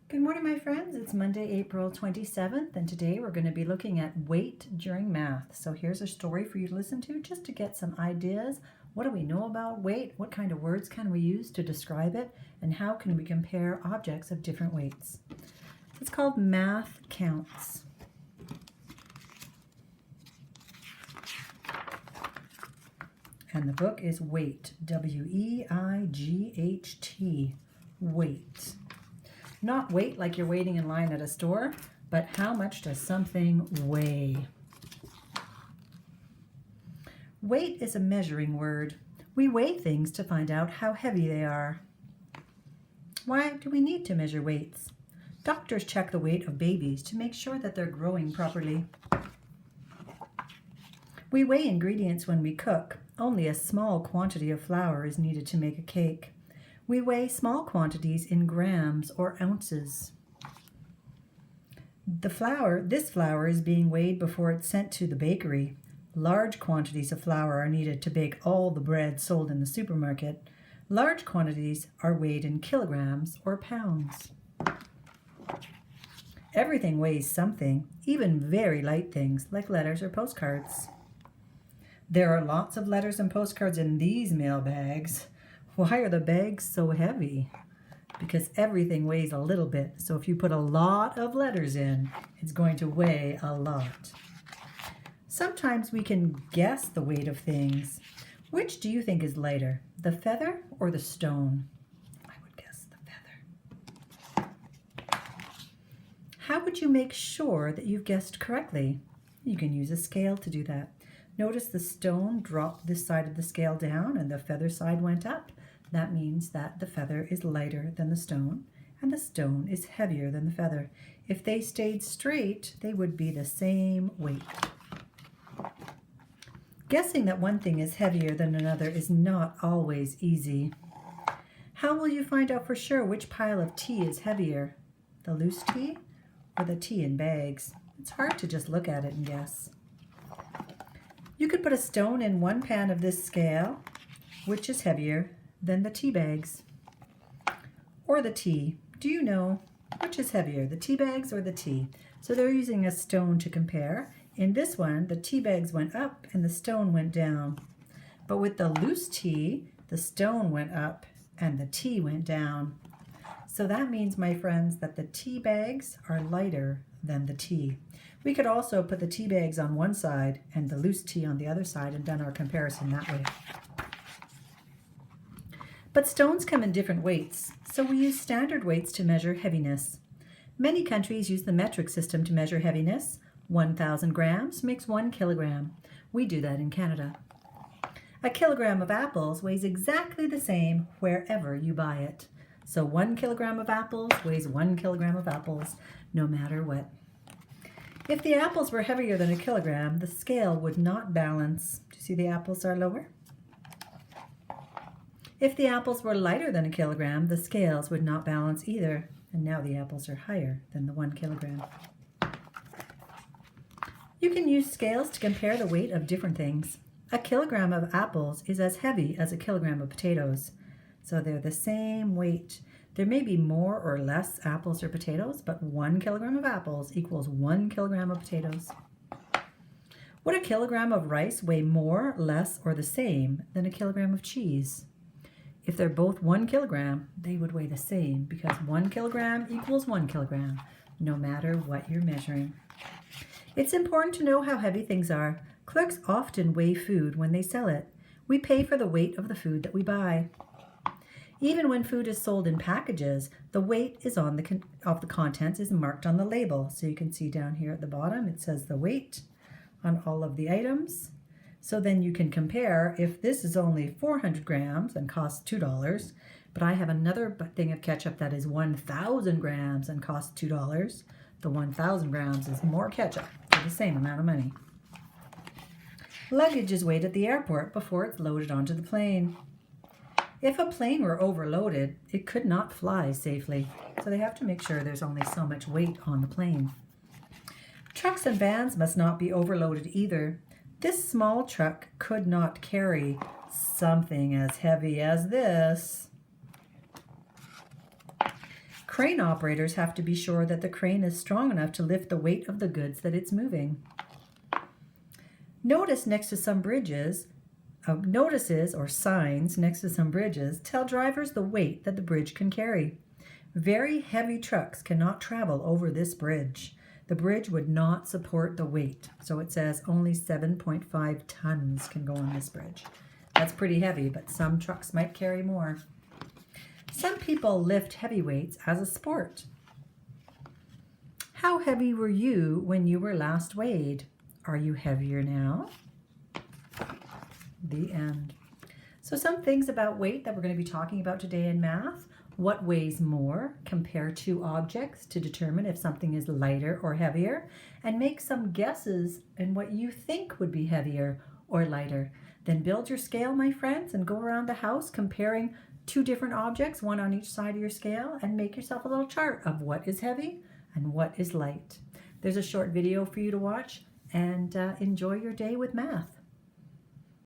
Good morning, my friends. It's Monday, April 27th, and today we're going to be looking at weight during math. So here's a story for you to listen to just to get some ideas. What do we know about weight? What kind of words can we use to describe it? And how can we compare objects of different weights? It's called Math Counts. And the book is Weight, W-E-I-G-H-T, weight. Not weight like you're waiting in line at a store, but how much does something weigh? Weight is a measuring word. We weigh things to find out how heavy they are. Why do we need to measure weights? Doctors check the weight of babies to make sure that they're growing properly. We weigh ingredients when we cook. Only a small quantity of flour is needed to make a cake. We weigh small quantities in grams or ounces. This flour is being weighed before it's sent to the bakery. Large quantities of flour are needed to bake all the bread sold in the supermarket. Large quantities are weighed in kilograms or pounds. Everything weighs something, even very light things like letters or postcards. There are lots of letters and postcards in these mail bags. Why are the bags so heavy? Because everything weighs a little bit. So if you put a lot of letters in, it's going to weigh a lot. Sometimes we can guess the weight of things. Which do you think is lighter, the feather or the stone? I would guess the feather. How would you make sure that you've guessed correctly? You can use a scale to do that. Notice the stone dropped this side of the scale down and the feather side went up. That means that the feather is lighter than the stone and the stone is heavier than the feather. If they stayed straight, they would be the same weight. Guessing that one thing is heavier than another is not always easy. How will you find out for sure which pile of tea is heavier, the loose tea or the tea in bags? It's hard to just look at it and guess. You could put a stone in one pan of this scale, which is heavier than the tea bags. Or the tea. Do you know which is heavier, the tea bags or the tea? So they're using a stone to compare. In this one, the tea bags went up and the stone went down. But with the loose tea, the stone went up and the tea went down. So that means, my friends, that the tea bags are lighter than the tea. We could also put the tea bags on one side and the loose tea on the other side and done our comparison that way. But stones come in different weights, so we use standard weights to measure heaviness. Many countries use the metric system to measure heaviness. 1,000 grams makes 1 kilogram. We do that in Canada. A kilogram of apples weighs exactly the same wherever you buy it. So 1 kilogram of apples weighs 1 kilogram of apples, no matter what. If the apples were heavier than a kilogram, the scale would not balance. Do you see the apples are lower? If the apples were lighter than a kilogram, the scales would not balance either. And now the apples are higher than the 1 kilogram. You can use scales to compare the weight of different things. A kilogram of apples is as heavy as a kilogram of potatoes. So they're the same weight. There may be more or less apples or potatoes, but 1 kilogram of apples equals 1 kilogram of potatoes. Would a kilogram of rice weigh more, less, or the same than a kilogram of cheese? If they're both 1 kilogram, they would weigh the same because 1 kilogram equals 1 kilogram, no matter what you're measuring. It's important to know how heavy things are. Clerks often weigh food when they sell it. We pay for the weight of the food that we buy. Even when food is sold in packages, the weight of the contents is marked on the label. So you can see down here at the bottom, it says the weight on all of the items. So then you can compare if this is only 400 grams and costs $2, but I have another thing of ketchup that is 1,000 grams and costs $2. The 1,000 grams is more ketchup for the same amount of money. Luggage is weighed at the airport before it's loaded onto the plane. If a plane were overloaded, it could not fly safely, so they have to make sure there's only so much weight on the plane. Trucks and vans must not be overloaded either. This small truck could not carry something as heavy as this. Crane operators have to be sure that the crane is strong enough to lift the weight of the goods that it's moving. Notices or signs next to some bridges tell drivers the weight that the bridge can carry. Very heavy trucks cannot travel over this bridge. The bridge would not support the weight. So it says only 7.5 tons can go on this bridge. That's pretty heavy, but some trucks might carry more. Some people lift heavy weights as a sport. How heavy were you when you were last weighed? Are you heavier now? The end. So some things about weight that we're going to be talking about today in math. What weighs more? Compare two objects to determine if something is lighter or heavier, and make some guesses in what you think would be heavier or lighter. Then build your scale, my friends, and go around the house comparing two different objects, one on each side of your scale, and make yourself a little chart of what is heavy and what is light. There's a short video for you to watch, and enjoy your day with math.